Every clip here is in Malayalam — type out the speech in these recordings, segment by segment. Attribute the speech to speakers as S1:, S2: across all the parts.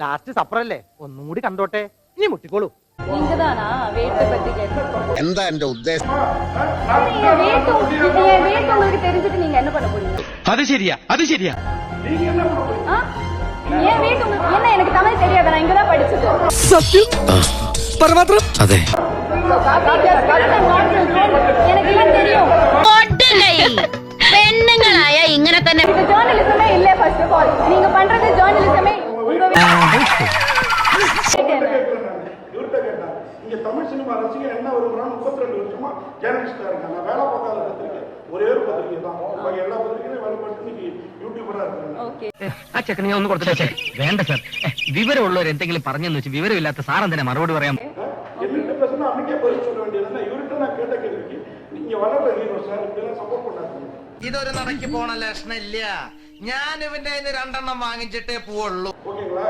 S1: ലാസ്റ്റ് സപ്പറല്ലേ, ഒന്നും കൂടി കണ്ടോട്ടെ, ഇനി മുട്ടിക്കോളൂ.
S2: എന്താ എന്റെ ഉദ്ദേശം?
S3: അത് ശരിയാ, അത് ശരിയാ.
S4: സത്യം പരമാത്രം. അതെ,
S5: പെണ്ണുങ്ങളായ ഇങ്ങനെ തന്നെ.
S6: ജേർണലിസമേ ഇല്ലേ? ഫസ്റ്റ് ഓഫ് ഓൾ நீங்க பண்றது ஜேர்னலிசமே.
S7: இங்க தமிழ் சினிமா ரசிகர் என்ன வருகிறான்னு 32 வருஷமா ஜேர்னலிஸ்டா இருக்காங்க. நான் வேலை பார்க்காத பத்திரிக்கை ஒரே ஒரு பத்திரிக்கை தான். பாக்கி எல்லா பத்திரிக்கையும் வேலை பார்த்து இன்னைக்கு യൂട്യൂബറാ இருக்காங்க.
S3: ആ ചെക്കനെ ഞാൻ ഒന്ന് കൊടുത്തിട്ടേ. വേണ്ട സാർ, വിവരമുള്ളവർ എന്തെങ്കിലും പറഞ്ഞെന്ന് വെച്ച് വിവരമില്ലാത്ത സാർ എന്തിനാ മറുപടി പറയാം?
S7: എന്നിട്ട് பேசினா அன்னைக்கே பதில் சொல்ல வேண்டியதுன்னா இவர்கிட்ட நான் கேட்ட கேள்விக்கு நீங்க வளர்ற ஹீரோ சார் இப்படிலாம் சப்போர்ட் பண்ணாதீங்க.
S8: ഇതൊരു നടക്കി പോണ ലക്ഷണില്ല. ഞാൻ ഇവന്റെ 2 വാങ്ങിച്ചിട്ടേ പോവുള്ളൂ.
S7: ஓகேங்களா?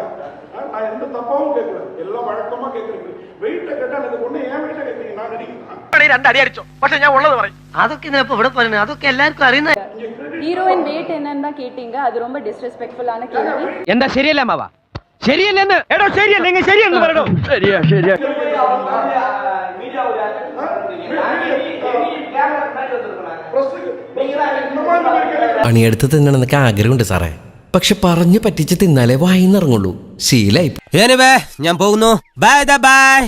S7: நான் எந்த தப்பாவும் கேட்கல, எல்லாம் வழக்கமா கேட்கறீங்க. வெயிட்ட கேட்டா எனக்கு ஒண்ணு ஏன் வெயிட்ட கேட்கறீங்க? நான் அடிக்கிறேன்.
S1: 2 അടി അടിച്ചോ, പക്ഷെ ഞാൻ ഉള്ളത് പറയും.
S4: അതൊക്കെ ഇതിനപ്പോ ഇവിടെ പറഞ്ഞു, അതൊക്കെ എല്ലാവർക്കും അറിയുന്ന.
S6: ஹீரோயின் வெயிட் என்னன்னு தான் கேட்டீங்க. அது ரொம்ப டிஸ்ரெஸ்பெக்ட்ஃபுல்லான கேள்வி.
S3: എന്താ ശരിയല്ല മാവാ? ശരിയല്ലെന്ന് എടോ, ശരിയല്ലെങ്കിൽ ശരിയെന്ന് പറയണോ? ശരിയാ ശരിയാ.
S4: പണിയെടുത്ത് തിന്നണമെന്നൊക്കെ ആഗ്രഹമുണ്ട് സാറേ, പക്ഷെ പറഞ്ഞു പറ്റിച്ച് തിന്നാലേ വായിന്നിറങ്ങുള്ളൂ. ശീലായി.
S8: ഞാൻ പോകുന്നു. Bye bye.